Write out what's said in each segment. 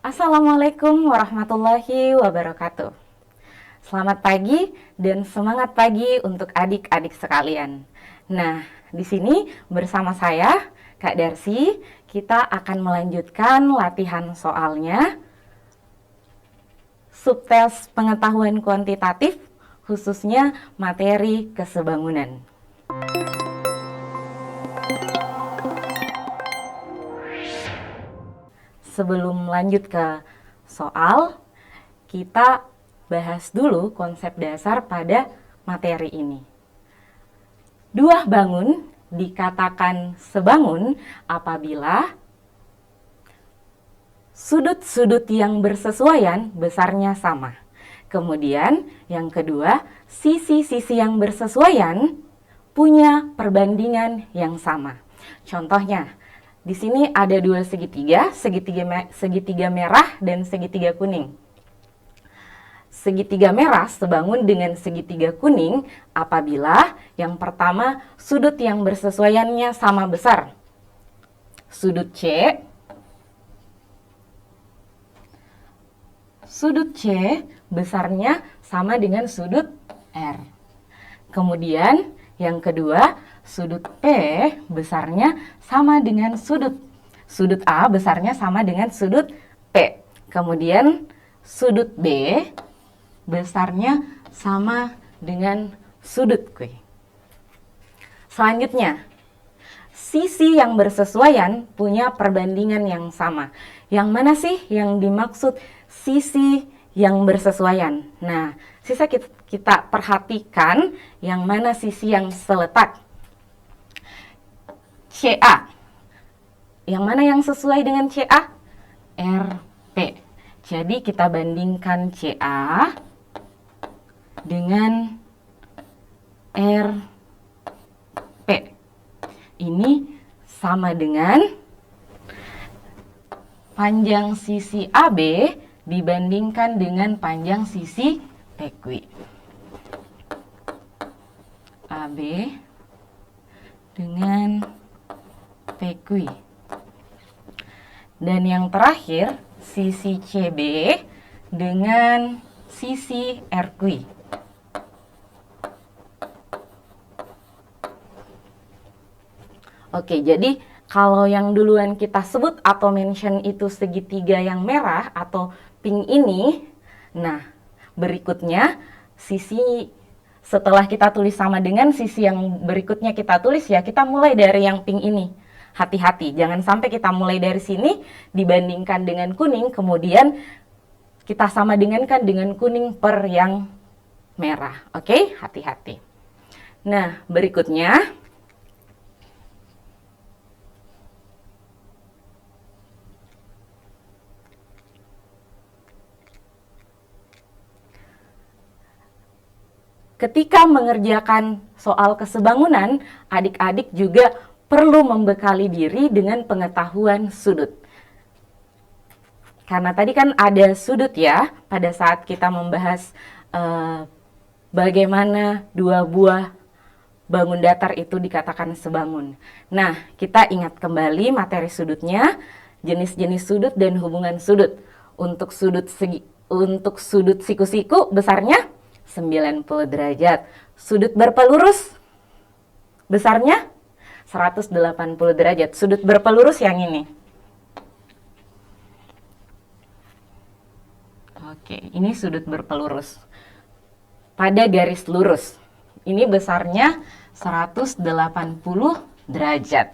Assalamualaikum warahmatullahi wabarakatuh. Selamat pagi dan semangat pagi untuk adik-adik sekalian. Nah, di sini bersama saya, Kak Darsi, kita akan melanjutkan latihan soalnya subtes pengetahuan kuantitatif, khususnya materi kesebangunan. Sebelum lanjut ke soal, kita bahas dulu konsep dasar pada materi ini. Dua bangun dikatakan sebangun apabila sudut-sudut yang bersesuaian besarnya sama. Kemudian yang kedua, sisi-sisi yang bersesuaian punya perbandingan yang sama. Contohnya, di sini ada dua segitiga, segitiga merah dan segitiga kuning. Segitiga merah sebangun dengan segitiga kuning apabila yang pertama sudut yang bersesuaiannya sama besar. Sudut C besarnya sama dengan sudut R. Kemudian yang kedua, sudut P besarnya sama dengan sudut A besarnya sama dengan sudut P. Kemudian sudut B besarnya sama dengan sudut Q. Selanjutnya, sisi yang bersesuaian punya perbandingan yang sama. Yang mana sih yang dimaksud sisi yang bersesuaian? Nah, kita perhatikan yang mana sisi yang seletak. CA. Yang mana yang sesuai dengan CA? RP. Jadi kita bandingkan CA dengan RP. Ini sama dengan panjang sisi AB dibandingkan dengan panjang sisi PQ. AB dengan PQ. Dan yang terakhir, sisi CB dengan sisi RQ. Oke, jadi kalau yang duluan kita sebut atau mention itu segitiga yang merah atau pink ini, nah berikutnya sisi setelah kita tulis sama dengan sisi yang berikutnya kita tulis ya, kita mulai dari yang pink ini. Hati-hati, jangan sampai kita mulai dari sini dibandingkan dengan kuning, kemudian kita sama dengankan dengan kuning per yang merah. Oke, hati-hati. Nah, berikutnya ketika mengerjakan soal kesebangunan, adik-adik juga perlu membekali diri dengan pengetahuan sudut. Karena tadi kan ada sudut ya, pada saat kita membahas bagaimana dua buah bangun datar itu dikatakan sebangun. Nah, kita ingat kembali materi sudutnya, jenis-jenis sudut dan hubungan sudut. Untuk sudut siku-siku besarnya 90 derajat. Sudut berpelurus besarnya 180 derajat. Sudut berpelurus yang ini. Oke, ini sudut berpelurus pada garis lurus. Ini besarnya 180 derajat.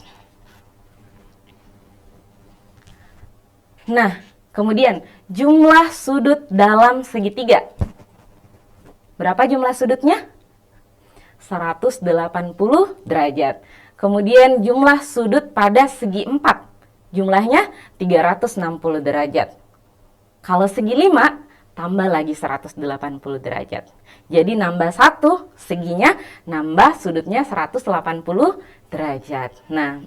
Nah, kemudian jumlah sudut dalam segitiga. Berapa jumlah sudutnya? 180 derajat. Kemudian jumlah sudut pada segi 4. Jumlahnya 360 derajat. Kalau segi 5, tambah lagi 180 derajat. Jadi nambah 1, seginya nambah sudutnya 180 derajat. Nah,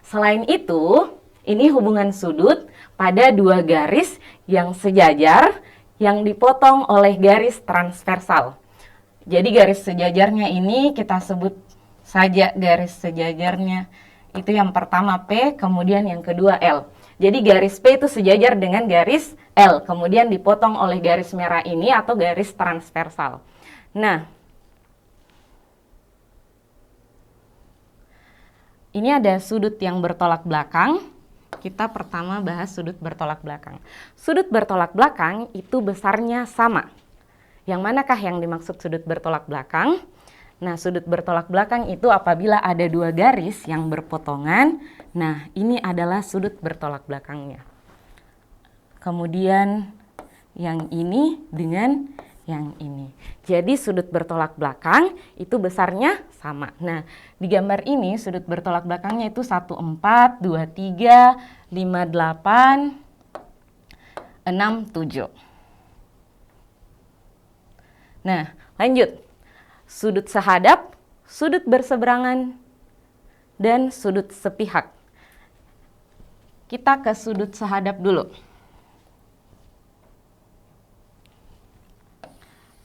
selain itu, ini hubungan sudut pada dua garis yang sejajar yang dipotong oleh garis transversal. Jadi garis sejajarnya ini kita sebut saja garis sejajarnya Itu yang pertama P, kemudian yang kedua L. Jadi garis P itu sejajar dengan garis L, kemudian dipotong oleh garis merah ini atau garis transversal. Nah, ini ada sudut yang bertolak belakang. Kita pertama bahas sudut bertolak belakang. Sudut bertolak belakang itu besarnya sama. Yang manakah yang dimaksud sudut bertolak belakang? Nah, sudut bertolak belakang itu apabila ada dua garis yang berpotongan. Nah, ini adalah sudut bertolak belakangnya. Kemudian yang ini dengan yang ini. Jadi sudut bertolak belakang itu besarnya sama. Nah, di gambar ini sudut bertolak belakangnya itu 14, 23, 58, 67. Nah, lanjut. Sudut sehadap, sudut berseberangan, dan sudut sepihak. Kita ke sudut sehadap dulu.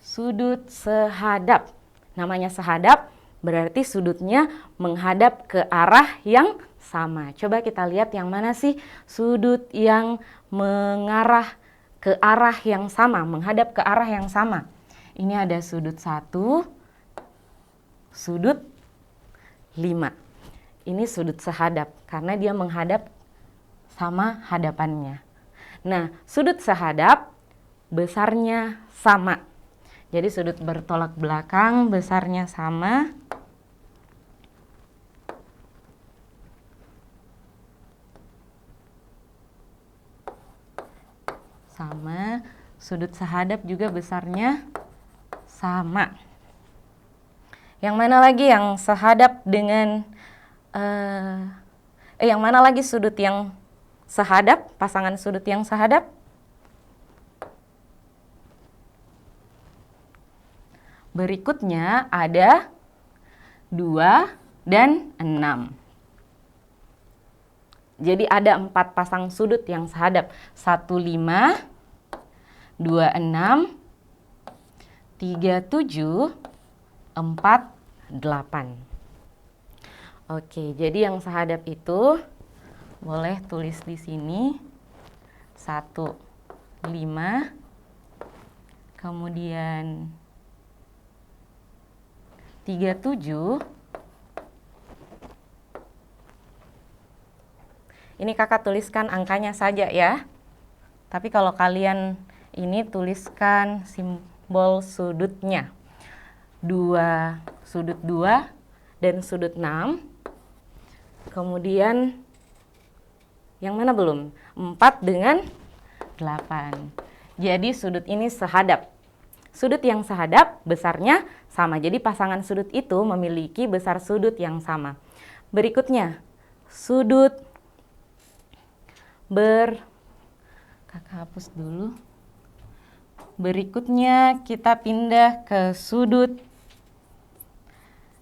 Sudut sehadap. Namanya sehadap berarti sudutnya menghadap ke arah yang sama. Coba kita lihat yang mana sih sudut yang mengarah ke arah yang sama, menghadap ke arah yang sama. Ini ada sudut 1, sudut 5. Ini sudut sehadap karena dia menghadap sama hadapannya. Nah, sudut sehadap besarnya sama. Jadi sudut bertolak belakang besarnya sama. Sama. Sudut sehadap juga besarnya sama. Yang mana lagi yang sehadap dengan yang mana lagi sudut yang sehadap, pasangan sudut yang sehadap? Berikutnya ada 2 dan 6. Jadi ada 4 pasang sudut yang sehadap. 1, 5, 2, 6, 3, 7, 4, 8. Oke, jadi yang sehadap itu boleh tulis di sini 1, 5, kemudian 3, 7. Ini kakak tuliskan angkanya saja ya. Tapi kalau kalian ini tuliskan simbol sudutnya. 2, sudut 2 dan sudut 6. Kemudian yang mana belum? 4 dengan 8. Jadi sudut ini sehadap. Sudut yang sehadap besarnya sama. Jadi pasangan sudut itu memiliki besar sudut yang sama. Berikutnya, sudut kakak hapus dulu. Berikutnya kita pindah ke sudut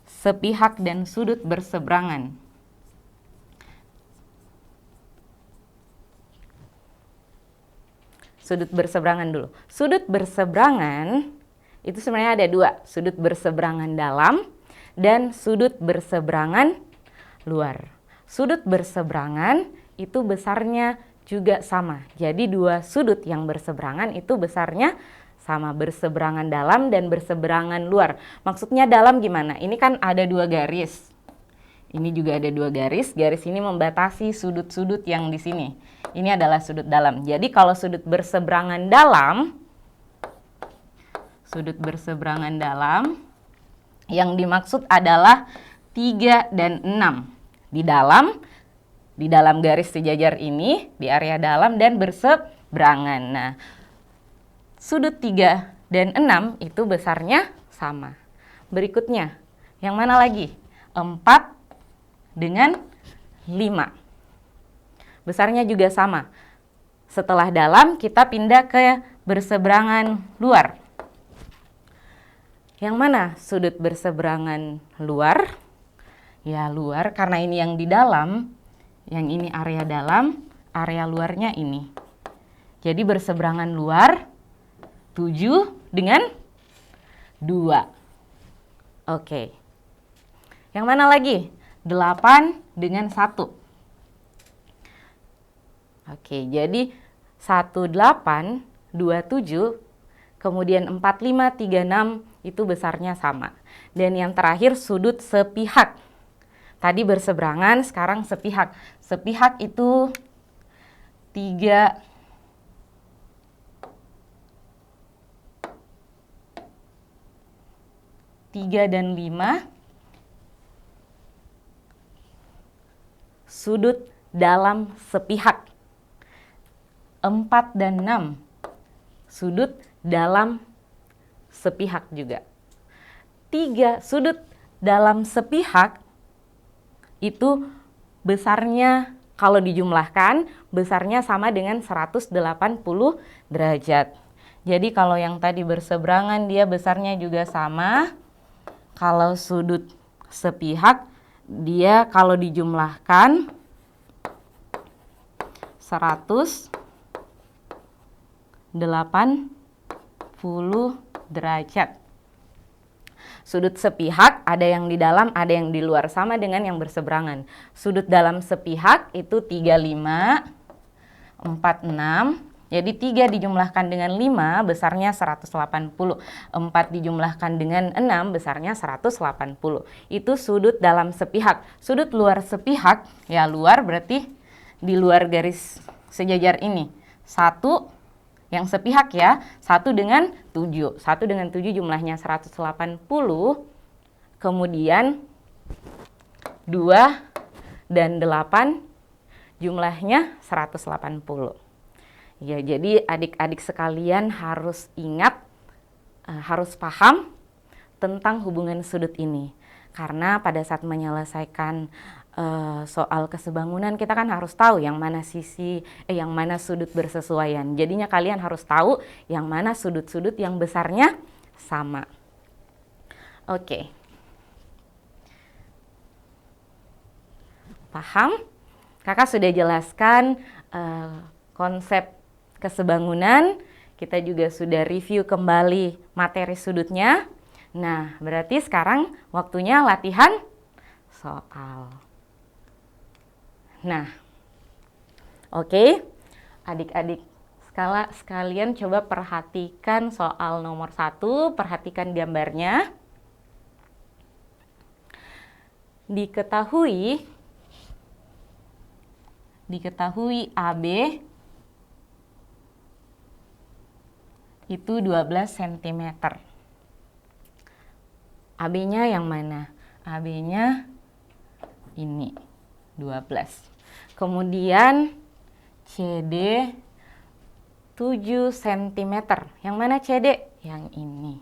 sepihak dan sudut berseberangan. Sudut berseberangan dulu. Sudut berseberangan itu sebenarnya ada 2. Sudut berseberangan dalam dan sudut berseberangan luar. Sudut berseberangan itu besarnya juga sama. Jadi 2 sudut yang berseberangan itu besarnya sama. Berseberangan dalam dan berseberangan luar. Maksudnya dalam gimana? Ini kan ada 2 garis. Ini juga ada 2 garis. Garis ini membatasi sudut-sudut yang di sini. Ini adalah sudut dalam. Jadi kalau sudut berseberangan dalam, yang dimaksud adalah 3 dan 6. Di dalam garis sejajar ini, di area dalam dan berseberangan. Nah, sudut 3 dan 6 itu besarnya sama. Berikutnya, yang mana lagi? 4 dengan 5. Besarnya juga sama. Setelah dalam, kita pindah ke berseberangan luar. Yang mana sudut berseberangan luar? Ya, luar karena ini yang di dalam, yang ini area dalam, area luarnya ini. Jadi berseberangan luar 7 dengan 2. Oke. Yang mana lagi? 8 dengan 1. Oke, jadi 1827, kemudian 4536 itu besarnya sama. Dan yang terakhir sudut sepihak. Tadi berseberangan, sekarang sepihak. Sepihak itu 3 dan 5, sudut dalam sepihak. 4 dan 6, sudut dalam sepihak juga. 3 sudut dalam sepihak itu besarnya, kalau dijumlahkan, besarnya sama dengan 180 derajat. Jadi kalau yang tadi berseberangan dia besarnya juga sama. Kalau sudut sepihak dia kalau dijumlahkan 180 derajat. Sudut sepihak ada yang di dalam, ada yang di luar, sama dengan yang berseberangan. Sudut dalam sepihak itu 35, 46. Jadi 3 dijumlahkan dengan 5 besarnya 180. 4 dijumlahkan dengan 6 besarnya 180. Itu sudut dalam sepihak. Sudut luar sepihak, ya luar berarti di luar garis sejajar ini. 1 yang sepihak ya, 1 dengan 7. 1 dengan 7 jumlahnya 180. Kemudian 2 dan 8 jumlahnya 180. Ya, jadi adik-adik sekalian harus ingat, harus paham tentang hubungan sudut ini. Karena pada saat menyelesaikan soal kesebangunan kita kan harus tahu yang mana yang mana sudut bersesuaian. Jadinya kalian harus tahu yang mana sudut-sudut yang besarnya sama. Oke. Paham? Kakak sudah jelaskan konsep kesebangunan. Kita juga sudah review kembali materi sudutnya. Nah, berarti sekarang waktunya latihan soal. Nah, oke, adik-adik sekalian coba perhatikan soal nomor 1, perhatikan gambarnya. Diketahui AB itu 12 cm. AB-nya yang mana? AB-nya ini, 12. Kemudian CD 7 cm. Yang mana CD? Yang ini.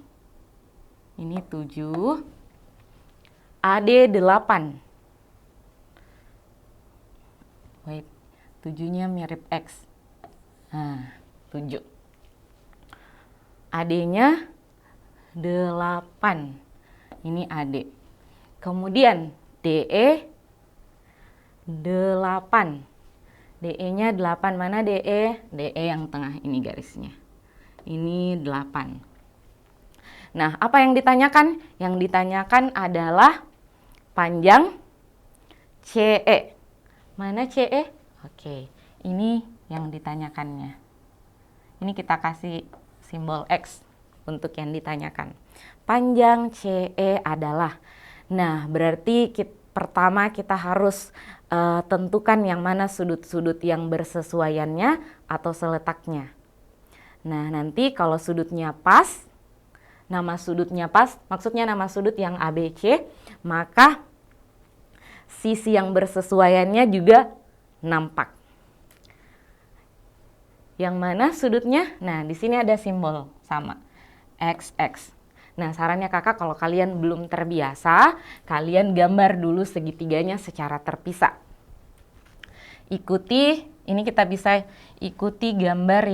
Ini 7. AD 8. Wait, 7-nya mirip X. Nah, 7. AD-nya 8. Ini AD. Kemudian DE 8. DE-nya 8. Mana DE? DE yang tengah ini garisnya. Ini 8. Nah, apa yang ditanyakan? Yang ditanyakan adalah panjang CE. Mana CE? Oke, ini yang ditanyakannya. Ini kita kasih simbol X untuk yang ditanyakan. Panjang CE adalah. Nah, berarti pertama kita harus tentukan yang mana sudut-sudut yang bersesuaiannya atau seletaknya. Nah, nanti kalau sudutnya pas, nama sudutnya pas, maksudnya nama sudut yang ABC, maka sisi yang bersesuaiannya juga nampak. Yang mana sudutnya? Nah, di sini ada simbol sama, XX. Nah, sarannya kakak kalau kalian belum terbiasa, kalian gambar dulu segitiganya secara terpisah. Ikuti, ini kita bisa ikuti gambar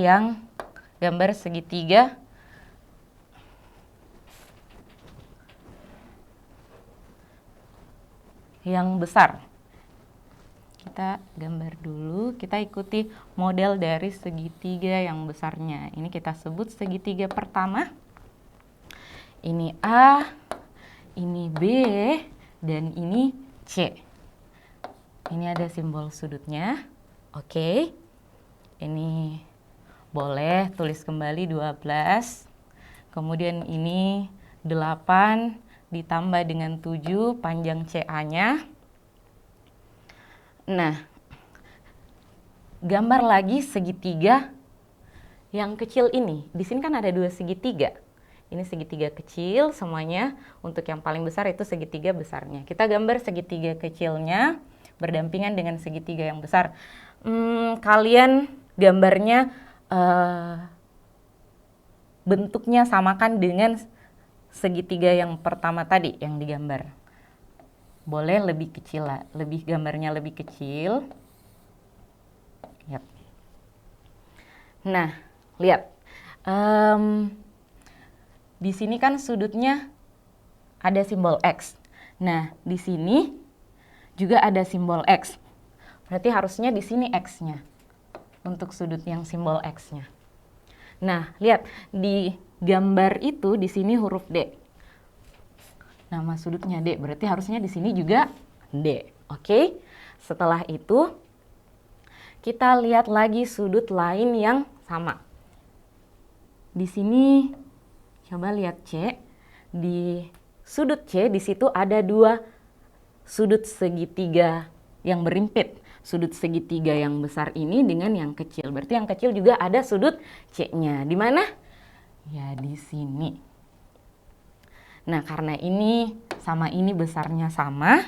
segitiga. Yang besar. Kita gambar dulu, kita ikuti model dari segitiga yang besarnya. Ini kita sebut segitiga pertama. Ini A, ini B, dan ini C. Ini ada simbol sudutnya. Oke. Ini boleh tulis kembali 12. Kemudian ini 8 ditambah dengan 7 panjang CA-nya. Nah, gambar lagi segitiga yang kecil ini. Di sini kan ada 2 segitiga. Ini segitiga kecil semuanya. Untuk yang paling besar itu segitiga besarnya. Kita gambar segitiga kecilnya berdampingan dengan segitiga yang besar. Kalian gambarnya bentuknya samakan dengan segitiga yang pertama tadi yang digambar. Boleh lebih kecil lah, gambarnya lebih kecil. Yap. Nah, lihat. Di sini kan sudutnya ada simbol X. Nah, di sini juga ada simbol X. Berarti harusnya di sini X-nya. Untuk sudut yang simbol X-nya. Nah, lihat di gambar itu di sini huruf D. Nama sudutnya D, berarti harusnya di sini juga D. Oke. Setelah itu kita lihat lagi sudut lain yang sama. Di sini coba lihat C. Di sudut C di situ ada 2 sudut segitiga yang berimpit. Sudut segitiga yang besar ini dengan yang kecil. Berarti yang kecil juga ada sudut C-nya. Di mana? Ya, di sini. Nah, karena ini sama ini besarnya sama.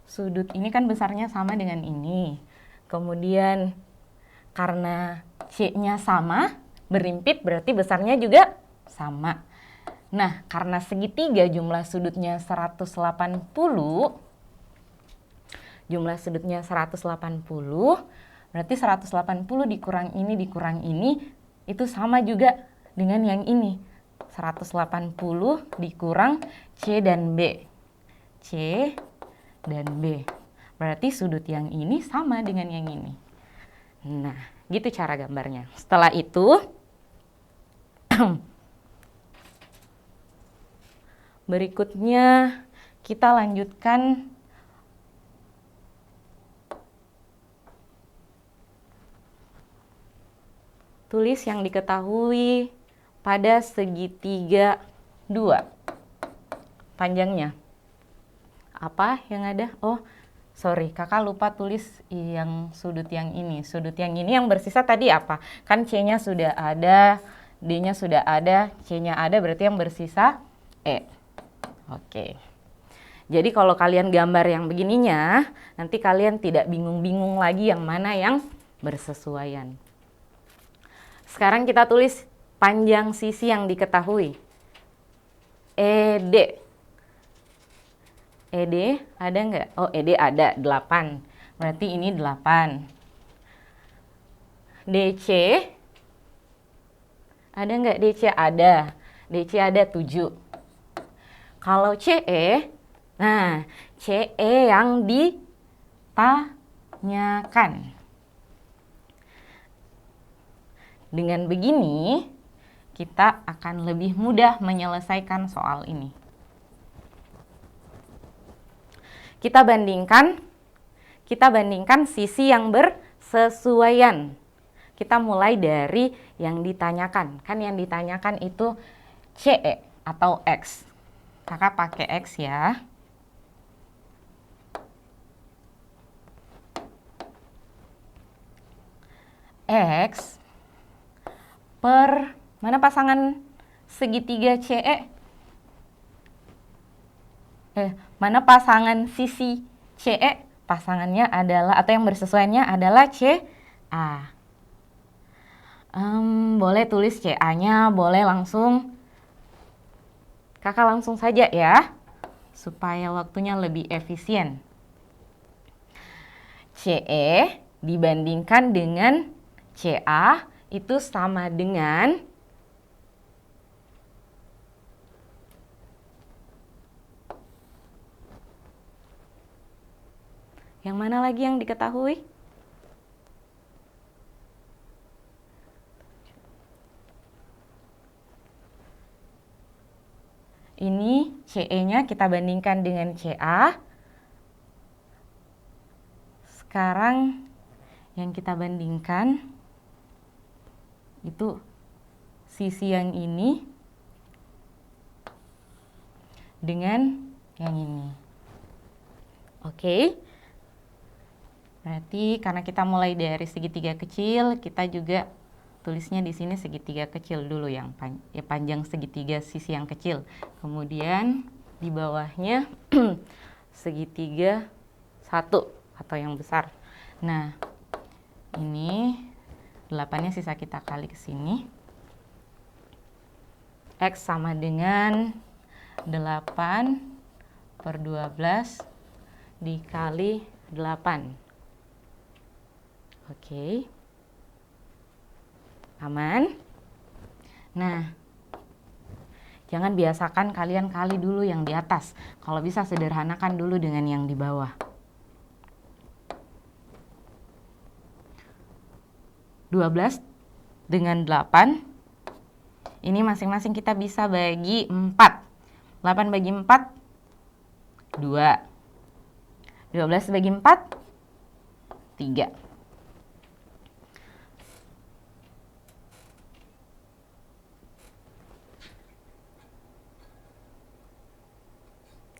Sudut ini kan besarnya sama dengan ini. Kemudian karena C-nya sama, berimpit berarti besarnya juga sama. Nah, karena segitiga jumlah sudutnya 180, berarti 180 dikurang ini itu sama juga dengan yang ini. 180 dikurang C dan B. C dan B. Berarti sudut yang ini sama dengan yang ini. Nah, gitu cara gambarnya. Setelah itu berikutnya kita lanjutkan tulis yang diketahui pada segitiga 2 panjangnya. Apa yang ada? Oh, sorry, kakak lupa tulis yang sudut yang ini. Sudut yang ini yang bersisa tadi apa? Kan C-nya sudah ada, D-nya sudah ada, C-nya ada, berarti yang bersisa E. Oke. Jadi kalau kalian gambar yang begininya, nanti kalian tidak bingung-bingung lagi yang mana yang bersesuaian. Sekarang kita tulis panjang sisi yang diketahui. ED. ED ada nggak? Oh, ED ada, 8. Berarti ini 8. DC ada nggak? DC ada. DC ada 7. Kalau CE, nah CE yang ditanyakan. Dengan begini, kita akan lebih mudah menyelesaikan soal ini. Kita bandingkan sisi yang bersesuaian. Kita mulai dari yang ditanyakan. Kan yang ditanyakan itu CE atau X. Kakak pakai X ya. X per mana pasangan segitiga CE? Mana pasangan sisi CE? Pasangannya adalah, atau yang bersesuaiannya adalah CA. Boleh tulis CA-nya, boleh langsung. Kakak langsung saja ya, supaya waktunya lebih efisien. CE dibandingkan dengan CA itu sama dengan yang mana lagi yang diketahui? Ini CE-nya kita bandingkan dengan CA. Sekarang yang kita bandingkan itu sisi yang ini dengan yang ini. Oke. Berarti karena kita mulai dari segitiga kecil, kita juga tulisnya di sini segitiga kecil dulu yang panjang segitiga sisi yang kecil. Kemudian di bawahnya segitiga satu atau yang besar. Nah, ini 8-nya sisa kita kali ke sini. X sama dengan 8 per 12 dikali 8. Oke. Aman? Nah, jangan biasakan kalian kali dulu yang di atas. Kalau bisa sederhanakan dulu dengan yang di bawah. 12 dengan 8. Ini masing-masing kita bisa bagi 4. 8 bagi 4, 2. 12 bagi 4, 3.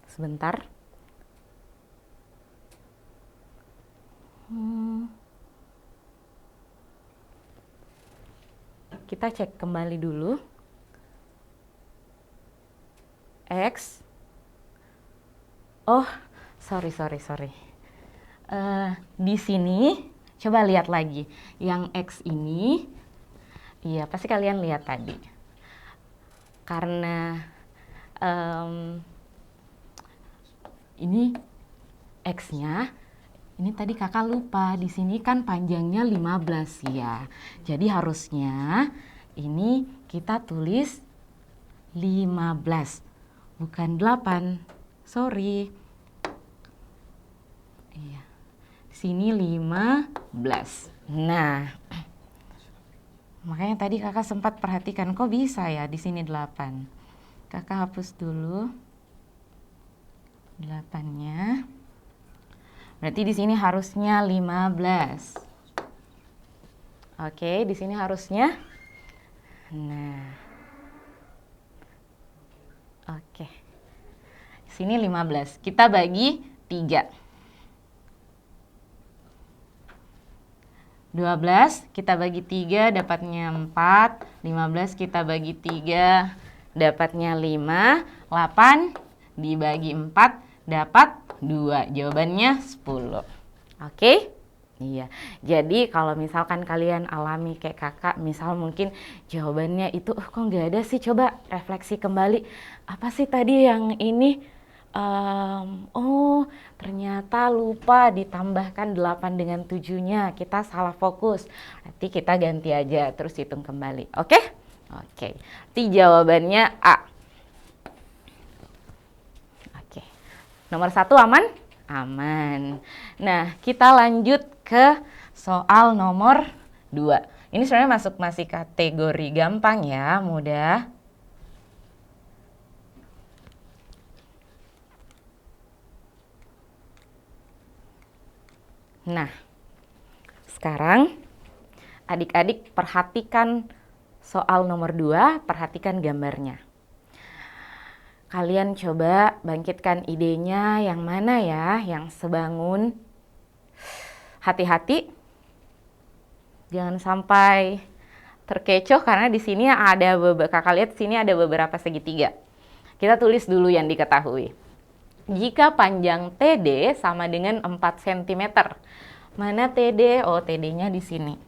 Sebentar. Kita cek kembali dulu. X. Oh, sorry. Di sini coba lihat lagi. Yang X ini, iya pasti kalian lihat tadi. Karena ini X-nya, ini tadi kakak lupa, di sini kan panjangnya 15 ya. Jadi harusnya ini kita tulis 15, bukan 8. Sorry. Iya. Sini 15. Nah, makanya tadi kakak sempat perhatikan, kok bisa ya di sini 8. Kakak hapus dulu 8-nya. Berarti di sini harusnya 15. Oke, di sini harusnya. Nah. Oke. Di sini 15. Kita bagi 3. 12 kita bagi 3 dapatnya 4. 15 kita bagi 3 dapatnya 5. 8 dibagi 4 dapat 2. Jawabannya 10. Oke? Iya. Jadi kalau misalkan kalian alami kayak kakak, misal mungkin jawabannya itu kok nggak ada sih, coba refleksi kembali. Apa sih tadi yang ini? Oh, ternyata lupa ditambahkan 8 dengan 7-nya. Kita salah fokus. Nanti kita ganti aja, terus hitung kembali. Oke? Oke. Nanti jawabannya A. Nomor 1 aman? Aman. Nah, kita lanjut ke soal nomor 2. Ini sebenarnya masih kategori gampang ya, mudah. Nah, sekarang adik-adik perhatikan soal nomor 2, perhatikan gambarnya. Kalian coba bangkitkan idenya yang mana ya, yang sebangun. Hati-hati, jangan sampai terkecoh karena di sini ada kakak lihat sini ada beberapa segitiga. Kita tulis dulu yang diketahui. Jika panjang TD sama dengan 4 cm. Mana TD? Oh, TD-nya di sini.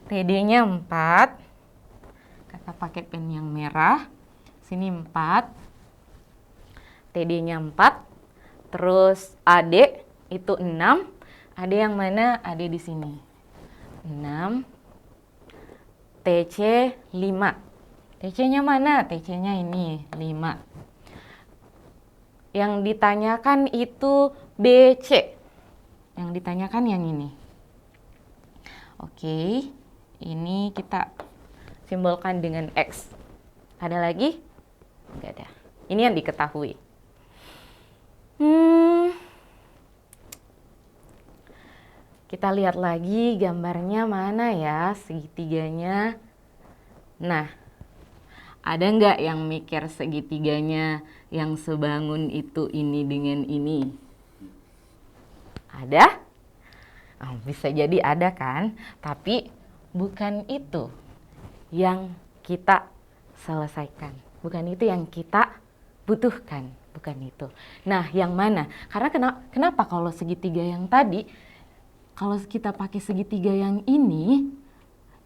TD-nya 4. Kakak pakai pen yang merah. Sini 4. TD-nya 4. Terus AD itu 6. AD yang mana? AD di sini. 6. TC 5. TC-nya mana? TC-nya ini 5. Yang ditanyakan itu BC. Yang ditanyakan yang ini. Oke. Ini kita simbolkan dengan X. Ada lagi? Nggak ada. Ini yang diketahui. Kita lihat lagi gambarnya mana ya segitiganya. Nah, ada nggak yang mikir segitiganya yang sebangun itu ini dengan ini? Ada? Oh, bisa jadi ada kan? Tapi bukan itu yang kita selesaikan. Bukan itu yang kita butuhkan. Bukan itu. Nah, yang mana? Karena kenapa kalau segitiga yang tadi, kalau kita pakai segitiga yang ini,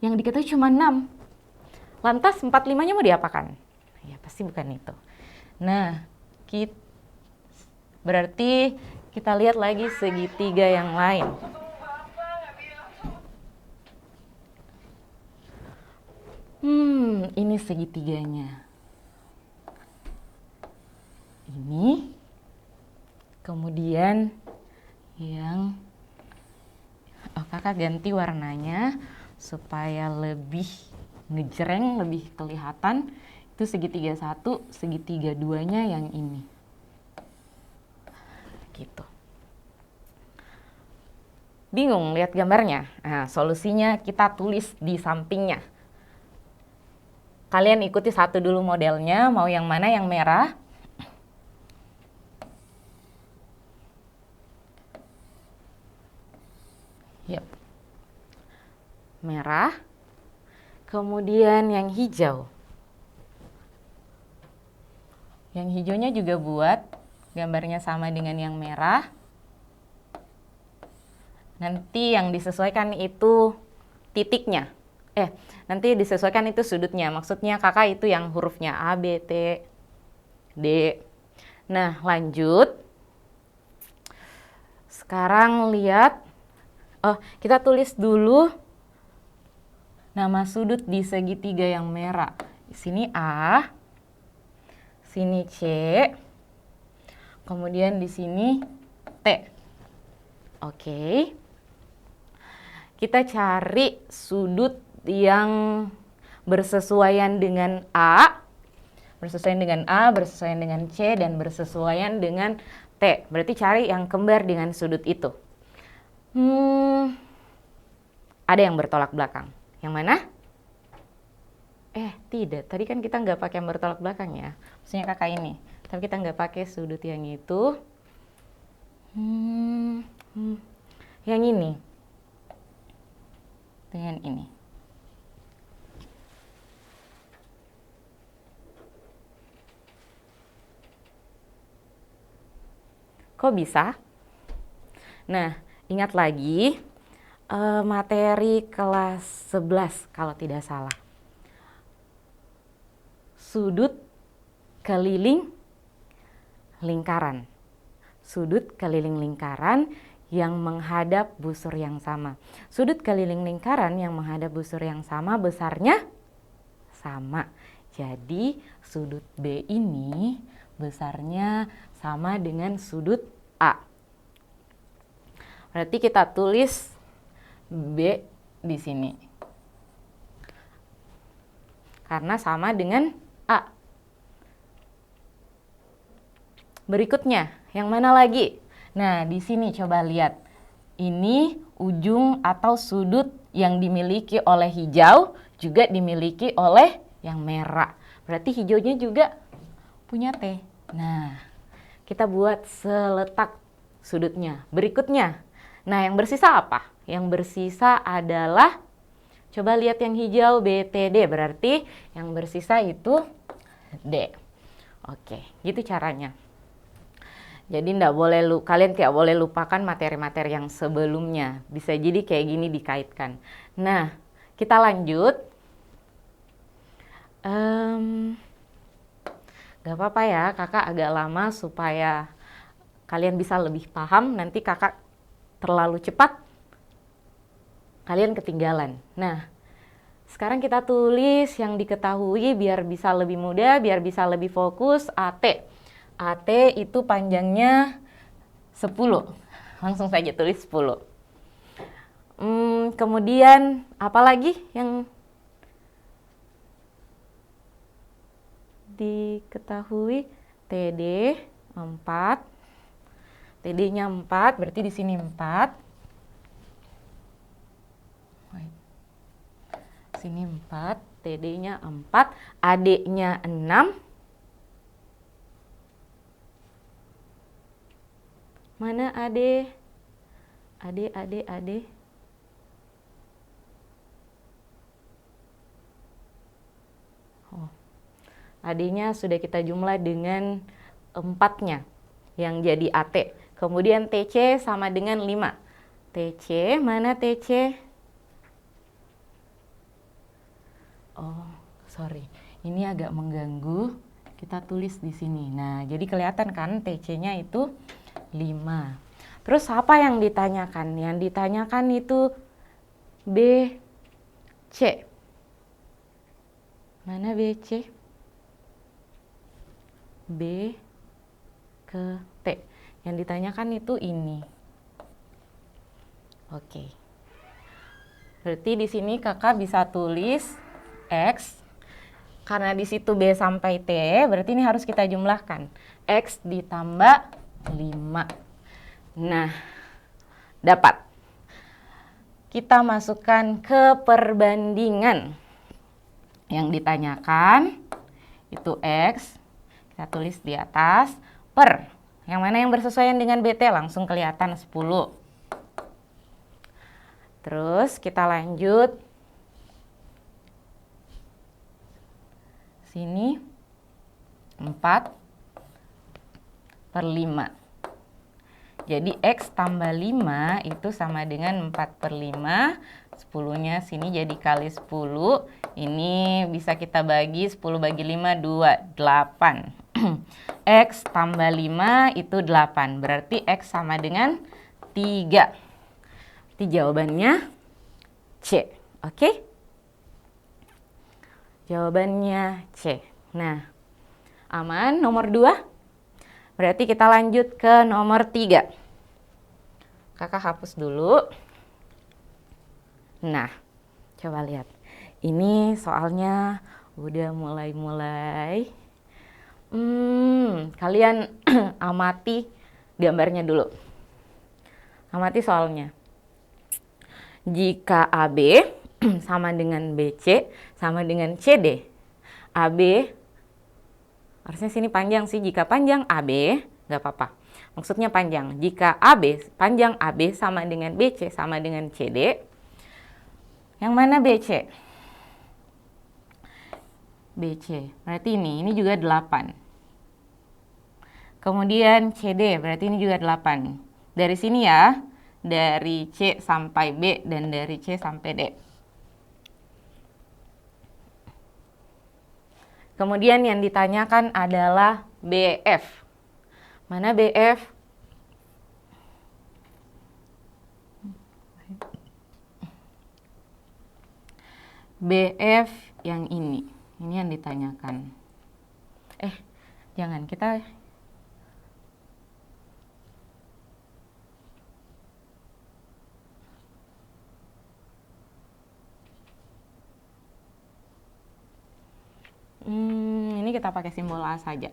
yang diketahui cuma 6. Lantas 4-5-nya mau diapakan? Ya pasti bukan itu. Nah, berarti kita lihat lagi segitiga yang lain. Ini segitiganya. Ini, kemudian yang, kakak ganti warnanya supaya lebih ngejreng, lebih kelihatan. Itu segitiga 1, segitiga 2-nya yang ini. Gitu. Bingung lihat gambarnya? Nah, solusinya kita tulis di sampingnya. Kalian ikuti satu dulu modelnya, mau yang mana? Yang merah. Yep. Merah. Kemudian yang hijau. Yang hijaunya juga buat gambarnya sama dengan yang merah. Nanti yang disesuaikan itu titiknya. Nanti disesuaikan itu sudutnya. Maksudnya kakak itu yang hurufnya A, B, T, D. Nah, lanjut. Sekarang lihat. Kita tulis dulu nama sudut di segitiga yang merah. Di sini A, sini C, kemudian di sini T. Oke. Kita cari sudut yang bersesuaian dengan A, bersesuaian dengan A, bersesuaian dengan C, dan bersesuaian dengan T. Berarti cari yang kembar dengan sudut itu. Ada yang bertolak belakang. Yang mana? Tidak. Tadi kan kita nggak pakai yang bertolak belakang ya. Maksudnya kakak ini. Tapi kita nggak pakai sudut yang itu. Yang ini. Dengan ini. Kok bisa? Nah, ingat lagi materi kelas 11 kalau tidak salah. Sudut keliling lingkaran. Sudut keliling lingkaran yang menghadap busur yang sama. Sudut keliling lingkaran yang menghadap busur yang sama besarnya sama. Jadi sudut B ini besarnya sama dengan sudut A. Berarti kita tulis B di sini. Karena sama dengan A. Berikutnya, yang mana lagi? Nah, di sini coba lihat. Ini ujung atau sudut yang dimiliki oleh hijau juga dimiliki oleh yang merah. Berarti hijaunya juga punya T. Nah, kita buat seletak sudutnya. Berikutnya, nah yang bersisa apa? Yang bersisa adalah, coba lihat yang hijau BTD, berarti yang bersisa itu D. Oke, gitu caranya. Jadi kalian tidak boleh lupakan materi-materi yang sebelumnya. Bisa jadi kayak gini dikaitkan. Nah, kita lanjut. Gak apa-apa ya, kakak agak lama supaya kalian bisa lebih paham. Nanti kakak terlalu cepat, kalian ketinggalan. Nah, sekarang kita tulis yang diketahui biar bisa lebih mudah, biar bisa lebih fokus. AT. AT itu panjangnya 10. Langsung saja tulis 10. Kemudian apa lagi yang diketahui? TD 4. TD-nya 4, berarti di sini 4. Sini 4, TD-nya 4, AD-nya 6. Mana AD? AD. Oh, AD-nya sudah kita jumlah dengan 4-nya yang jadi AT. Kemudian TC sama dengan 5. TC, mana TC? Oh, sorry. Ini agak mengganggu. Kita tulis di sini. Nah, jadi kelihatan kan TC-nya itu 5. Terus apa yang ditanyakan? Yang ditanyakan itu BC. Mana BC? B ke T. Yang ditanyakan itu ini. Oke. Berarti di sini kakak bisa tulis X. Karena di situ B sampai T, berarti ini harus kita jumlahkan. X ditambah 5. Nah, dapat. Kita masukkan ke perbandingan. Yang ditanyakan itu X. Kita tulis di atas per. Yang mana yang bersesuaian dengan BT langsung kelihatan 10. Terus kita lanjut. Sini 4 per 5. Jadi X tambah 5 itu sama dengan 4 per 5. 10-nya sini jadi kali 10. Ini bisa kita bagi 10 bagi 5, 2, 8. X tambah 5 itu 8. Berarti X sama dengan 3. Berarti jawabannya C. Oke? Jawabannya C. Nah, aman. Nomor 2. Berarti kita lanjut ke nomor 3. Kakak hapus dulu. Nah, coba lihat. Ini soalnya udah mulai-mulai. Kalian amati gambarnya dulu. Amati soalnya. Jika AB sama dengan BC sama dengan CD. AB, harusnya sini panjang sih. Jika panjang AB, nggak apa-apa. Maksudnya panjang. Jika AB, panjang AB sama dengan BC sama dengan CD. Yang mana BC? BC, berarti ini juga 8. Kemudian CD, berarti ini juga 8. Dari sini ya, dari C sampai B dan dari C sampai D. Kemudian yang ditanyakan adalah BF. Mana BF? BF yang ini. Ini yang ditanyakan. Jangan, kita ini kita pakai simbol A saja.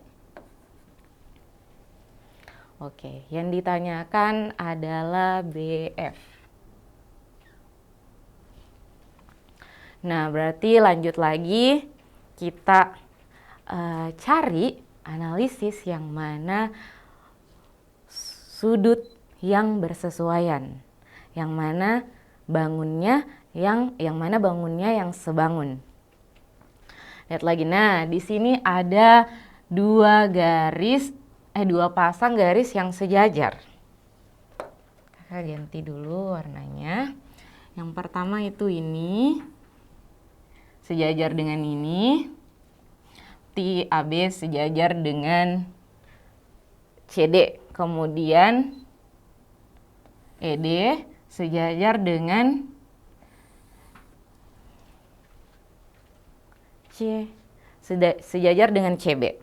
Oke, yang ditanyakan adalah BF. Nah, berarti lanjut lagi kita cari analisis yang mana sudut yang bersesuaian, yang mana bangunnya yang sebangun. Lihat lagi. Nah, di sini ada dua pasang garis yang sejajar. Kakak ganti dulu warnanya. Yang pertama itu ini sejajar dengan ini. AB sejajar dengan CD. Kemudian ED sejajar dengan sejajar dengan CB.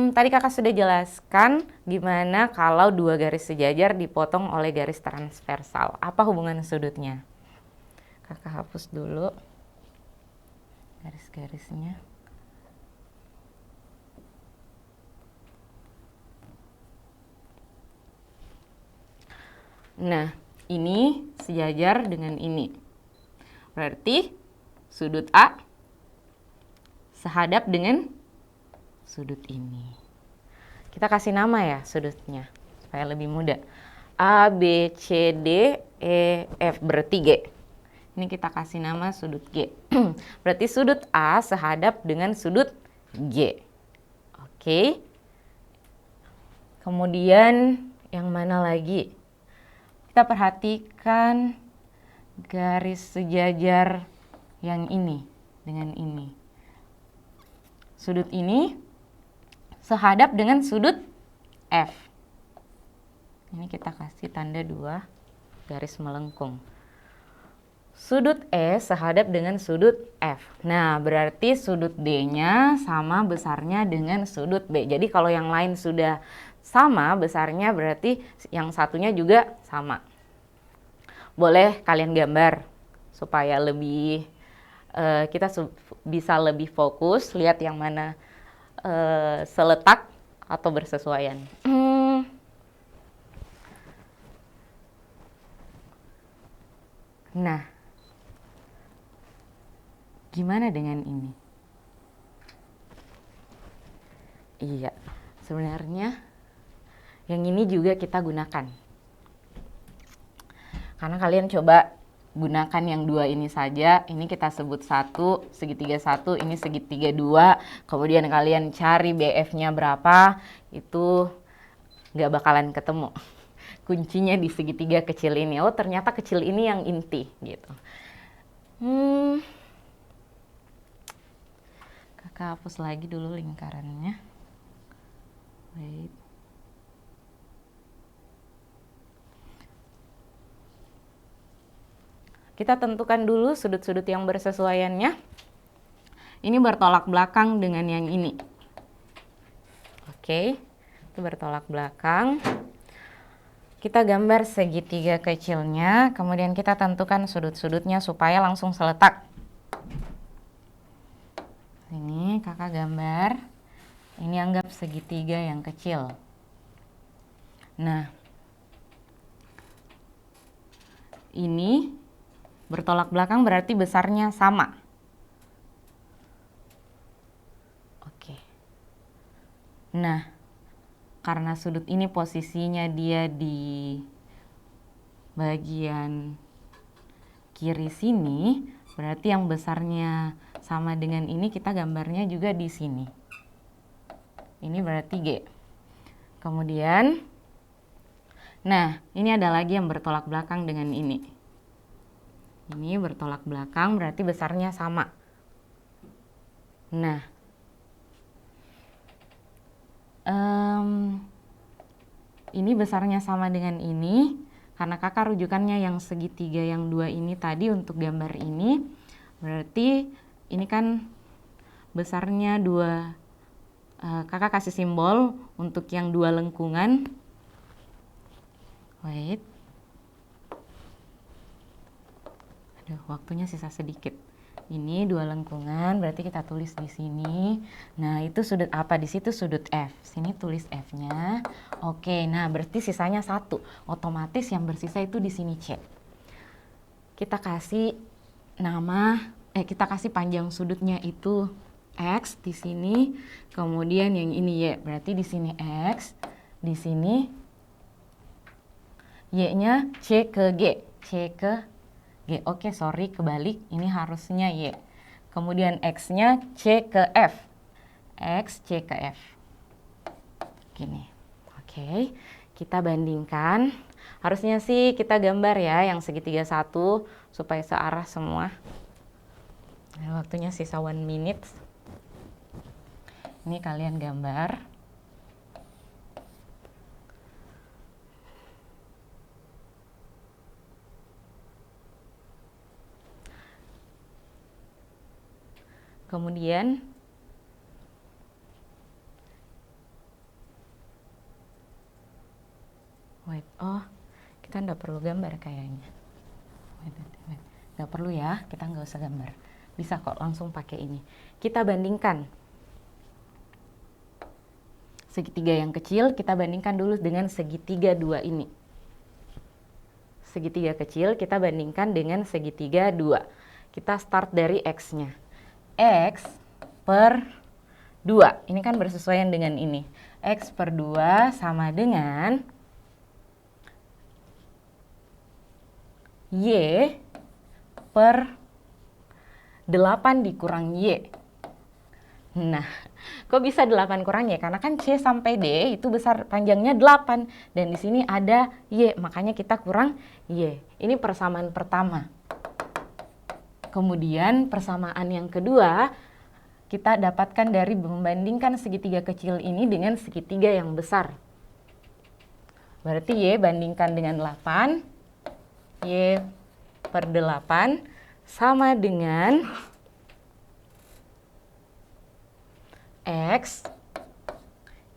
Tadi kakak sudah jelaskan gimana kalau dua garis sejajar dipotong oleh garis transversal. Apa hubungan sudutnya? Kakak hapus dulu garis-garisnya. Nah, ini sejajar dengan ini. Berarti sudut A sehadap dengan sudut ini. Kita kasih nama ya sudutnya, supaya lebih mudah. A, B, C, D, E, F, berarti G. Ini kita kasih nama sudut G. Berarti sudut A sehadap dengan sudut G. Oke. Kemudian yang mana lagi? Kita perhatikan garis sejajar yang ini dengan ini. Sudut ini sehadap dengan sudut F. Ini kita kasih tanda 2 garis melengkung. Sudut E sehadap dengan sudut F. Nah, berarti sudut D-nya sama besarnya dengan sudut B. Jadi kalau yang lain sudah sama besarnya, berarti yang satunya juga sama. Boleh kalian gambar supaya lebih kita bisa lebih fokus, lihat yang mana seletak atau bersesuaian. Nah, gimana dengan ini? Iya, sebenarnya yang ini juga kita gunakan. Karena kalian coba gunakan yang 2 ini saja. Ini kita sebut 1, segitiga 1, ini segitiga 2. Kemudian kalian cari BF-nya berapa, itu nggak bakalan ketemu. Kuncinya di segitiga kecil ini. Oh, ternyata kecil ini yang inti gitu. Kakak hapus lagi dulu lingkarannya. Wait. Kita tentukan dulu sudut-sudut yang bersesuaiannya. Ini bertolak belakang dengan yang ini. Oke, itu bertolak belakang. Kita gambar segitiga kecilnya, kemudian kita tentukan sudut-sudutnya supaya langsung seletak. Ini kakak gambar. Ini anggap segitiga yang kecil. Nah, ini bertolak belakang berarti besarnya sama. Oke. Nah, karena sudut ini posisinya dia di bagian kiri sini, berarti yang besarnya sama dengan ini, kita gambarnya juga di sini. Ini berarti G. Kemudian, nah ini ada lagi yang bertolak belakang dengan ini. Ini bertolak belakang berarti besarnya sama. Nah, ini besarnya sama dengan ini. Karena kakak rujukannya yang segitiga yang 2 ini tadi untuk gambar ini. Berarti ini kan besarnya 2. Kakak kasih simbol untuk yang 2 lengkungan. Wait. Waktunya sisa sedikit. Ini 2 lengkungan, berarti kita tulis di sini. Nah, itu sudut apa? Di situ sudut F. Sini tulis F-nya. Oke, nah berarti sisanya 1. Otomatis yang bersisa itu di sini C. Kita kasih nama, kita kasih panjang sudutnya itu X di sini. Kemudian yang ini Y, berarti di sini X, di sini Y-nya C ke G, C ke G. Oke, sorry, kebalik. Ini harusnya Y. Kemudian X-nya C ke F. X, C ke F. Gini. Oke, kita bandingkan. Harusnya sih kita gambar ya yang segitiga 1 supaya searah semua. Nah, waktunya sisa 1 minute. Ini kalian gambar. Kemudian nggak perlu gambar kayaknya. Nggak perlu ya, kita nggak usah gambar. Bisa kok langsung pakai ini. Kita bandingkan. Segitiga yang kecil kita bandingkan dulu dengan segitiga 2 ini. Segitiga kecil kita bandingkan dengan segitiga 2. Kita start dari X-nya. X per 2. Ini kan bersesuaian dengan ini. X per 2 sama dengan Y per 8 dikurang Y. Nah, kok bisa 8 kurang Y? Karena kan C sampai D itu besar panjangnya 8. Dan di sini ada Y, makanya kita kurang Y. Ini persamaan pertama. Kemudian persamaan yang kedua, kita dapatkan dari membandingkan segitiga kecil ini dengan segitiga yang besar. Berarti Y bandingkan dengan 8. Y per 8 sama dengan X,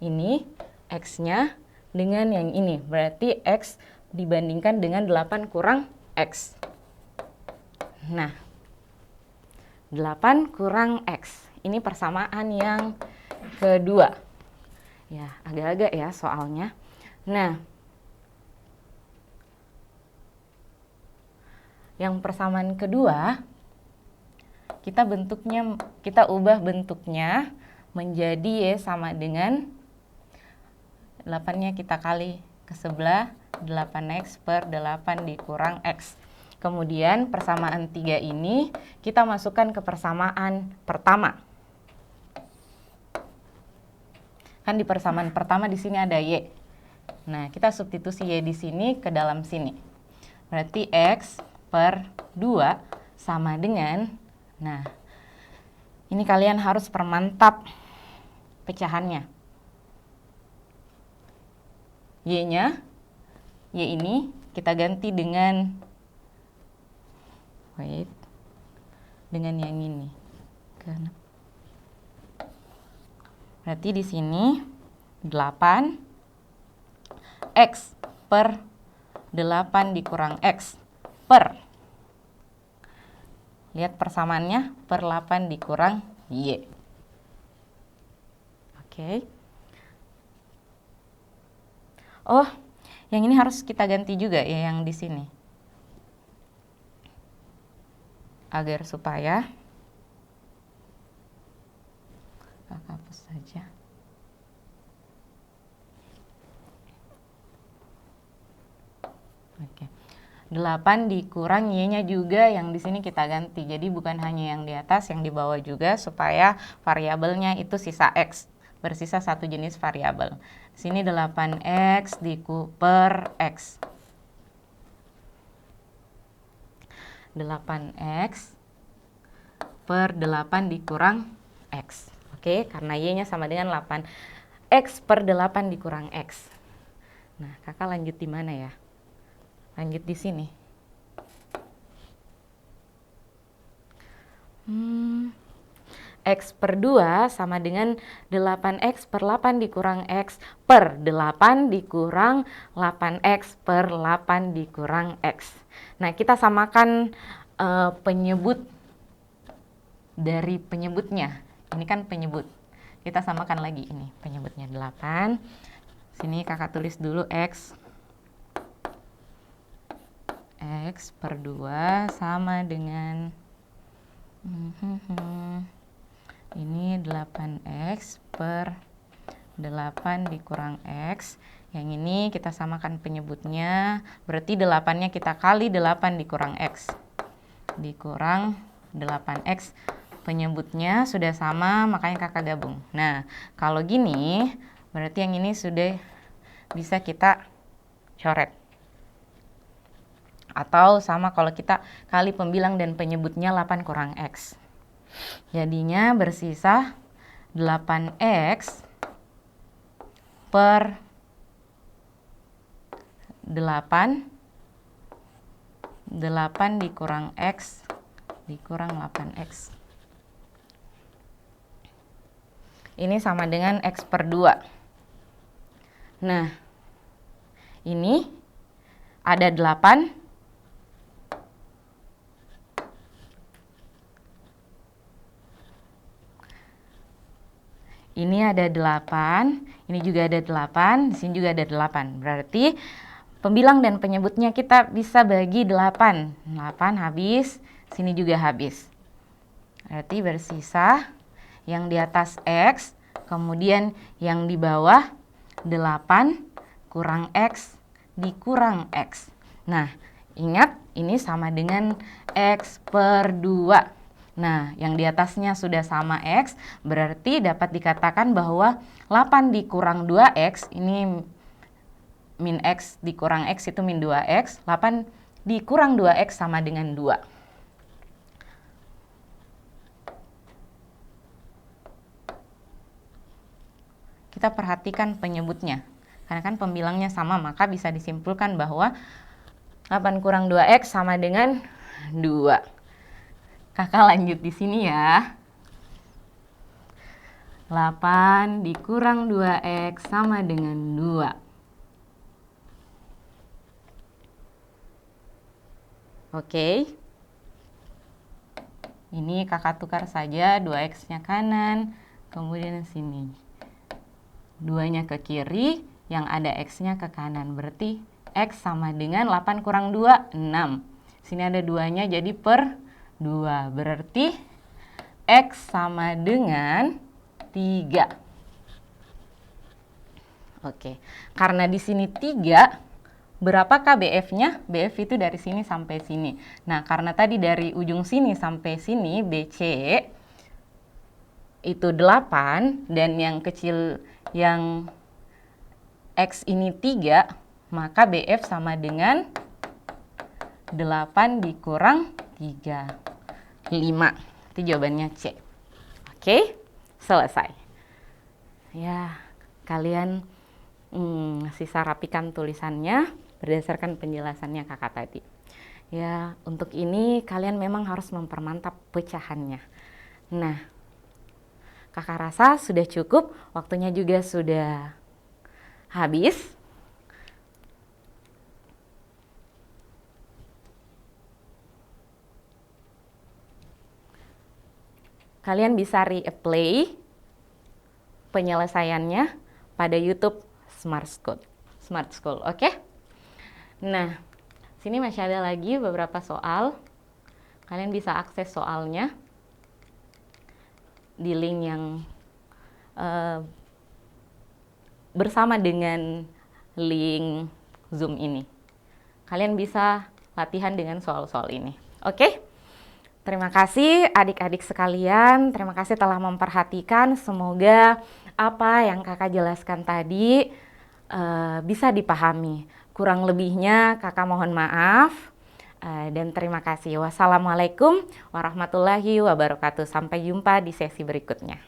ini X-nya dengan yang ini. Berarti X dibandingkan dengan 8 kurang X. Nah, 8 kurang X. Ini persamaan yang kedua. Ya, agak-agak ya soalnya. Nah, yang persamaan kedua, kita ubah bentuknya menjadi Y sama dengan 8-nya kita kali ke sebelah, 8X per 8 dikurang X. Kemudian persamaan 3 ini kita masukkan ke persamaan pertama. Kan di persamaan pertama di sini ada Y. Nah, kita substitusi Y di sini ke dalam sini. Berarti X per 2 sama dengan, nah, ini kalian harus permantap pecahannya. Y-nya, Y ini kita ganti dengan, dengan yang ini. Berarti di sini 8 X per 8 dikurang X per, lihat persamaannya, per 8 dikurang Y. Oke. Oh, yang ini harus kita ganti juga ya, yang di sini. Agar supaya hapus saja. Oke. 8 dikurang Y-nya juga yang di sini kita ganti. Jadi bukan hanya yang di atas, yang di bawah juga, supaya variabelnya itu sisa X. Bersisa satu jenis variabel. Di sini 8X per X. 8X per 8 dikurang X. Oke, karena Y-nya sama dengan 8. X per 8 dikurang X. Nah, kakak lanjut di mana ya? Lanjut di sini. X per 2 sama dengan 8X per 8 dikurang X per 8 dikurang 8X per 8 dikurang X. Nah, kita samakan penyebut dari penyebutnya. Ini kan penyebut. Kita samakan lagi ini penyebutnya 8. Sini kakak tulis dulu X. X per 2 sama dengan ini 8X per 8 dikurang X. Yang ini kita samakan penyebutnya. Berarti 8-nya kita kali 8 dikurang X. Dikurang 8X. Penyebutnya sudah sama, makanya kakak gabung. Nah, kalau gini, berarti yang ini sudah bisa kita coret. Atau sama kalau kita kali pembilang dan penyebutnya 8 kurang X. Jadinya bersisa 8X per 8 dikurang X dikurang 8X. Ini sama dengan X per 2. Nah, ini ada 8. Ini ada 8, ini juga ada 8, di sini juga ada 8. Berarti pembilang dan penyebutnya kita bisa bagi 8. 8 habis, sini juga habis. Berarti bersisa yang di atas X, kemudian yang di bawah 8 kurang X dikurang X. Nah, ingat ini sama dengan X per 2. Nah, yang di atasnya sudah sama X, berarti dapat dikatakan bahwa 8 dikurang 2X, ini min X dikurang X itu min 2X, 8 dikurang 2X sama dengan 2. Kita perhatikan penyebutnya, karena kan pembilangnya sama, maka bisa disimpulkan bahwa 8 kurang 2X sama dengan 2. Kakak lanjut di sini ya. 8 dikurang 2X sama dengan 2. Oke. Ini kakak tukar saja, 2X-nya kanan, kemudian sini. 2-nya ke kiri, yang ada X-nya ke kanan. Berarti X sama dengan 8 kurang 2, 6. Sini ada 2-nya jadi per 2, berarti X sama dengan 3. Oke, karena di sini 3, berapakah BF-nya? BF itu dari sini sampai sini. Nah, karena tadi dari ujung sini sampai sini, BC itu 8, dan yang kecil yang X ini 3, maka BF sama dengan 8 dikurang 3. 5. Itu jawabannya C. Oke, selesai. Ya, kalian sisa rapikan tulisannya berdasarkan penjelasannya kakak tadi. Ya, untuk ini kalian memang harus mempermantap pecahannya. Nah, kakak rasa sudah cukup, waktunya juga sudah habis. Kalian bisa replay penyelesaiannya pada YouTube Smart School, oke? Nah, sini masih ada lagi beberapa soal. Kalian bisa akses soalnya di link yang bersama dengan link Zoom ini. Kalian bisa latihan dengan soal-soal ini, oke? Terima kasih adik-adik sekalian, terima kasih telah memperhatikan. Semoga apa yang kakak jelaskan tadi bisa dipahami. Kurang lebihnya kakak mohon maaf dan terima kasih. Wassalamualaikum warahmatullahi wabarakatuh. Sampai jumpa di sesi berikutnya.